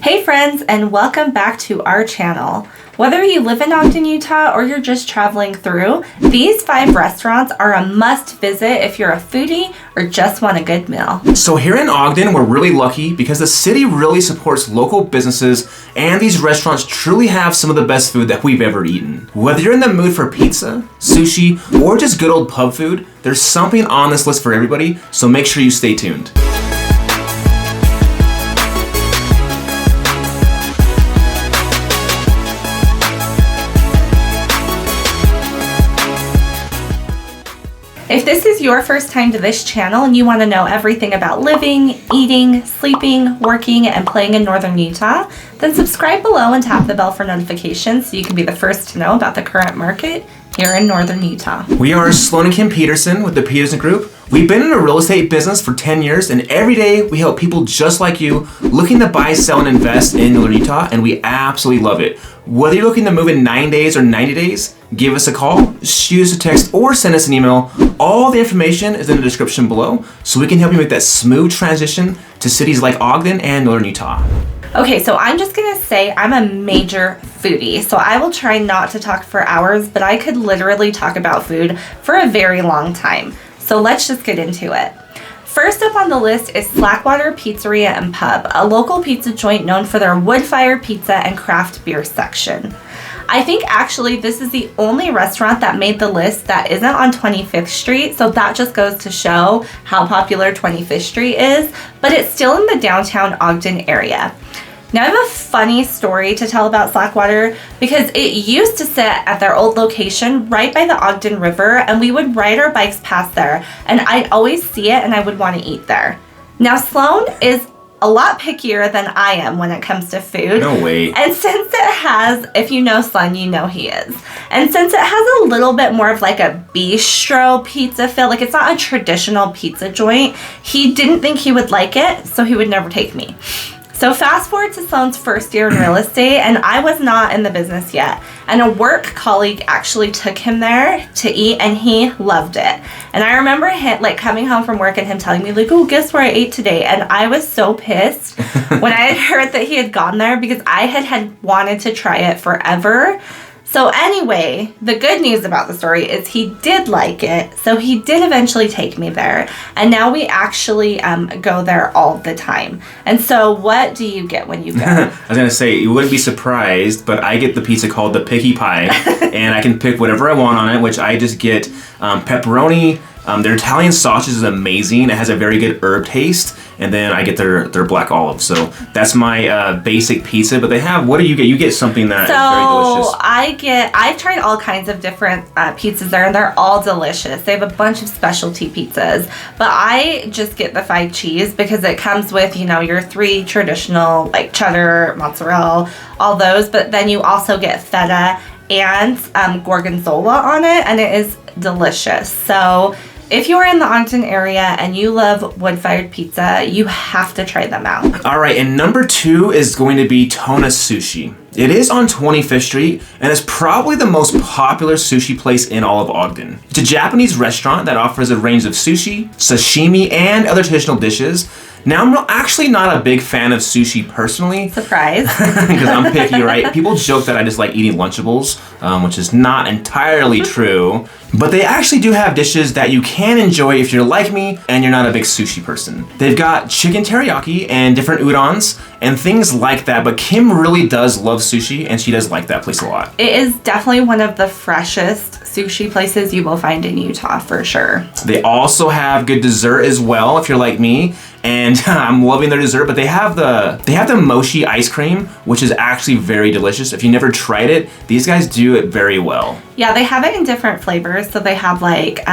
Hey friends, and welcome back to our channel. Whether you live in Ogden, Utah, or you're just traveling through, these 5 restaurants are a must visit if you're a foodie or just want a good meal. So here in Ogden, we're really lucky because the city really supports local businesses and these restaurants truly have some of the best food that we've ever eaten. Whether you're in the mood for pizza, sushi, or just good old pub food, there's something on this list for everybody, so make sure you stay tuned. If this is your first time to this channel and you want to know everything about living, eating, sleeping, working, and playing in Northern Utah, then subscribe below and tap the bell for notifications so you can be the first to know about the current market here in Northern Utah. We are Sloan and Kim Peterson with the Peterson Group. We've been in a real estate business for 10 years, and every day we help people just like you looking to buy, sell, and invest in Northern Utah, and we absolutely love it. Whether you're looking to move in 9 days or 90 days, give us a call, shoot us a text, or send us an email. All the information is in the description below, so we can help you make that smooth transition to cities like Ogden and Northern Utah. Okay, so I'm just gonna say I'm a major foodie, so I will try not to talk for hours, but I could literally talk about food for a very long time. So let's just get into it. First up on the list is Slackwater Pizzeria and Pub, a local pizza joint known for their wood-fired pizza and craft beer section. I think actually this is the only restaurant that made the list that isn't on 25th Street, so that just goes to show how popular 25th Street is, but it's still in the downtown Ogden area. Now I have a funny story to tell about Slackwater because it used to sit at their old location right by the Ogden River, and we would ride our bikes past there, and I'd always see it and I would want to eat there. Now Sloan is a lot pickier than I am when it comes to food. No way. And since it has, if you know Sloan, you know he is. And since it has a little bit more of like a bistro pizza feel, like it's not a traditional pizza joint, he didn't think he would like it, so he would never take me. So fast forward to Sloan's first year in real estate, and I was not in the business yet. And a work colleague actually took him there to eat, and he loved it. And I remember him, like, coming home from work and him telling me, like, oh, guess where I ate today? And I was so pissed when I had heard that he had gone there because I had wanted to try it forever. So anyway, the good news about the story is he did like it, so he did eventually take me there, and now we actually go there all the time. And so what do you get when you go? I was going to say, you wouldn't be surprised, but I get the pizza called the Picky Pie, and I can pick whatever I want on it, which I just get pepperoni. Their Italian sausage is amazing. It has a very good herb taste. And then I get their black olive. So that's my basic pizza. But they have, what do you get? You get something that is very delicious. I've tried all kinds of different pizzas there, and they're all delicious. They have a bunch of specialty pizzas. But I just get the 5 cheese because it comes with, you know, your 3 traditional, like cheddar, mozzarella, all those. But then you also get feta and gorgonzola on it, and it is delicious. So if you're in the Ogden area and you love wood-fired pizza, you have to try them out. All right, and number 2 is going to be Tona Sushi. It is on 25th Street, and it's probably the most popular sushi place in all of Ogden. It's a Japanese restaurant that offers a range of sushi, sashimi, and other traditional dishes. Now, I'm actually not a big fan of sushi personally. Surprise. Because I'm picky, right? People joke that I just like eating Lunchables, which is not entirely true. But they actually do have dishes that you can enjoy if you're like me and you're not a big sushi person. They've got chicken teriyaki and different udons and things like that. But Kim really does love sushi, and she does like that place a lot. It is definitely one of the freshest sushi places you will find in Utah for sure. They also have good dessert as well if you're like me, and I'm loving their dessert. But they have the mochi ice cream, which is actually very delicious. If you never tried it, these guys do it very well. Yeah, they have it in different flavors. So they have like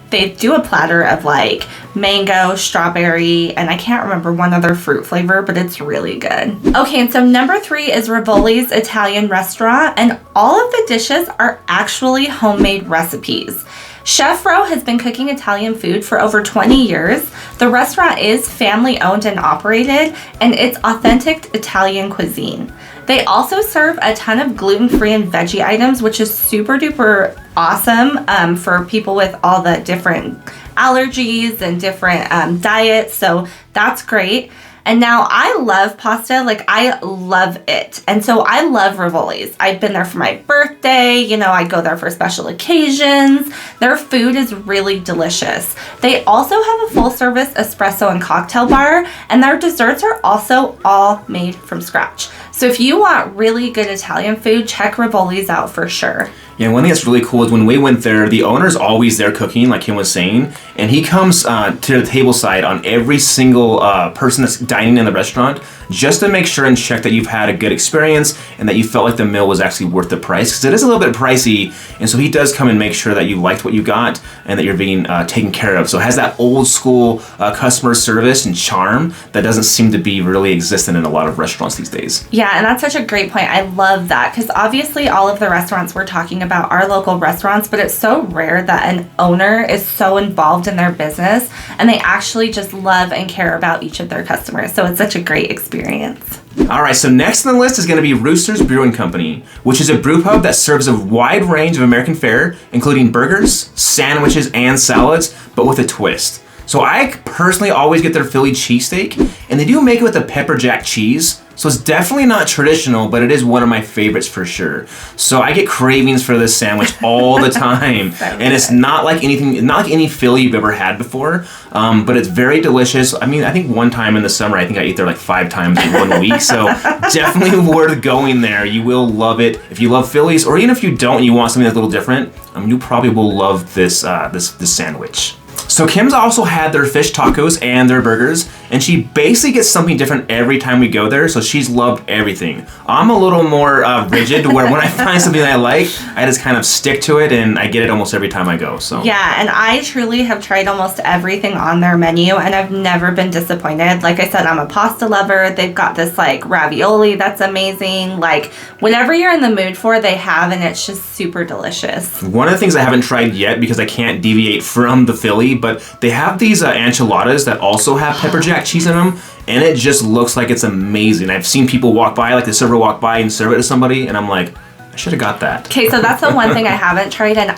they do a platter of like mango, strawberry, and I can't remember one other fruit flavor, but it's really good. Okay, and so number 3 is Rivoli's Italian Restaurant, and all of the dishes are actually homemade recipes. Chef Ro has been cooking Italian food for over 20 years. The restaurant is family owned and operated, and it's authentic Italian cuisine. They also serve a ton of gluten free and veggie items, which is super duper awesome for people with all the different allergies and different diets. So that's great. And now I love pasta, like I love it. And so I love Rivoli's. I've been there for my birthday, you know, I go there for special occasions. Their food is really delicious. They also have a full service espresso and cocktail bar, and their desserts are also all made from scratch. So if you want really good Italian food, check Rivoli's out for sure. Yeah, one thing that's really cool is when we went there, the owner's always there cooking, like Kim was saying, and he comes to the table side on every single person that's dining in the restaurant just to make sure and check that you've had a good experience and that you felt like the meal was actually worth the price, because it is a little bit pricey, and so he does come and make sure that you liked what you got and that you're being taken care of. So it has that old school customer service and charm that doesn't seem to be really existent in a lot of restaurants these days. Yeah, and that's such a great point. I love that, because obviously all of the restaurants we're talking about are local restaurants, but it's so rare that an owner is so involved in their business and they actually just love and care about each of their customers. So it's such a great experience. All right, so next on the list is going to be Roosters Brewing Company, which is a brew pub that serves a wide range of American fare, including burgers, sandwiches, and salads, but with a twist. So I personally always get their Philly cheesesteak, and they do make it with a pepper jack cheese. So it's definitely not traditional, but it is one of my favorites for sure. So I get cravings for this sandwich all the time. And it's not like any Philly you've ever had before, but it's very delicious. I mean, I think one time in the summer, I think I ate there like 5 times in 1 week. So definitely worth going there. You will love it. If you love Phillies, or even if you don't and you want something that's a little different, you probably will love this sandwich. So Kim's also had their fish tacos and their burgers, and she basically gets something different every time we go there, so she's loved everything. I'm a little more rigid, where when I find something that I like, I just kind of stick to it, and I get it almost every time I go. So yeah, and I truly have tried almost everything on their menu, and I've never been disappointed. Like I said, I'm a pasta lover. They've got this like ravioli that's amazing. Like whatever you're in the mood for, they have, and it's just super delicious. One of the things I haven't tried yet, because I can't deviate from the Philly, but they have these enchiladas that also have pepper jack cheese in them, and it just looks like it's amazing. I've seen people walk by, like the server walk by and serve it to somebody, and I'm like, I should have got that. Okay, so that's the one thing I haven't tried, and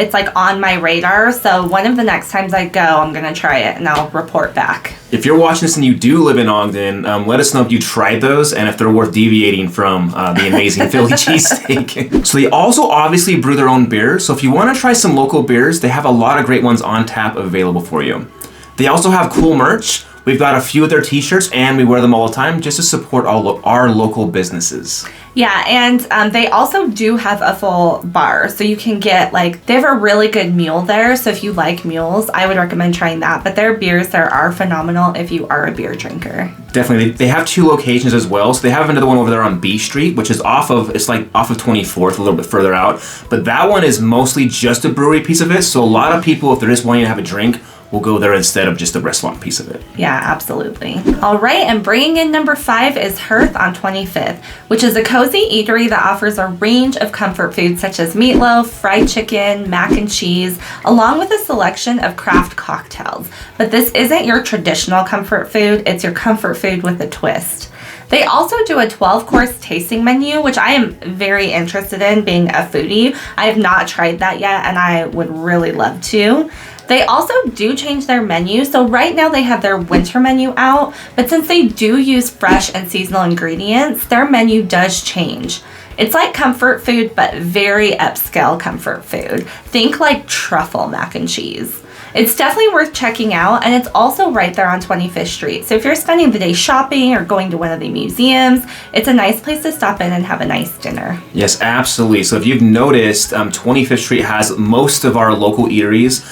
it's like on my radar, so one of the next times I go, I'm gonna try it, and I'll report back. If you're watching this and you do live in Ogden, let us know if you tried those and if they're worth deviating from the amazing Philly cheesesteak. So they also obviously brew their own beers, so if you want to try some local beers, they have a lot of great ones on tap available for you. They also have cool merch. We've got a few of their t-shirts, and we wear them all the time just to support our local businesses. Yeah, and they also do have a full bar, so you can get they have a really good mule there, so if you like mules, I would recommend trying that, but their beers there are phenomenal if you are a beer drinker. Definitely. They have 2 locations as well, so they have another one over there on B Street, which is off of 24th, a little bit further out, but that one is mostly just a brewery piece of it, so a lot of people, if they're just wanting to have a drink, will go there instead of just the restaurant piece of it. Yeah, absolutely. All right, and bringing in number 5 is Hearth on 25th, which is a cozy eatery that offers a range of comfort foods such as meatloaf, fried chicken, mac and cheese, along with a selection of craft cocktails. But this isn't your traditional comfort food, it's your comfort food with a twist. They also do a 12-course tasting menu, which I am very interested in, being a foodie. I have not tried that yet, and I would really love to. They also do change their menu, so right now they have their winter menu out, but since they do use fresh and seasonal ingredients, their menu does change. It's like comfort food, but very upscale comfort food. Think like truffle mac and cheese. It's definitely worth checking out, and it's also right there on 25th Street. So if you're spending the day shopping or going to one of the museums, it's a nice place to stop in and have a nice dinner. Yes, absolutely. So if you've noticed, 25th Street has most of our local eateries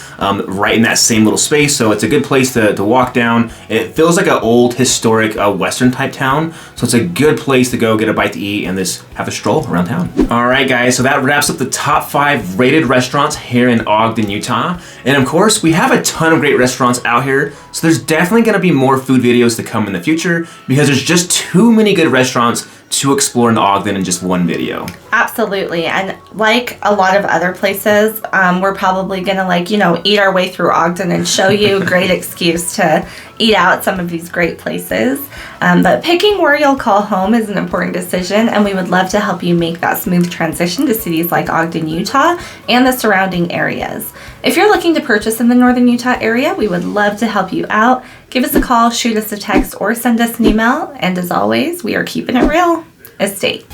right in that same little space, so it's a good place to walk down. It feels like an old, historic, Western type town, so it's a good place to go get a bite to eat and just have a stroll around town. All right, guys, so that wraps up the top 5 rated restaurants here in Ogden, Utah. And of course, we have a ton of great restaurants out here, so there's definitely going to be more food videos to come in the future because there's just too many good restaurants to explore in Ogden in just one video. Absolutely, and like a lot of other places, we're probably gonna eat our way through Ogden and show you a great excuse to eat out some of these great places. But picking where you'll call home is an important decision, and we would love to help you make that smooth transition to cities like Ogden, Utah, and the surrounding areas. If you're looking to purchase in the northern Utah area, we would love to help you out. Give us a call, shoot us a text, or send us an email. And as always, we are keeping it real. Estate.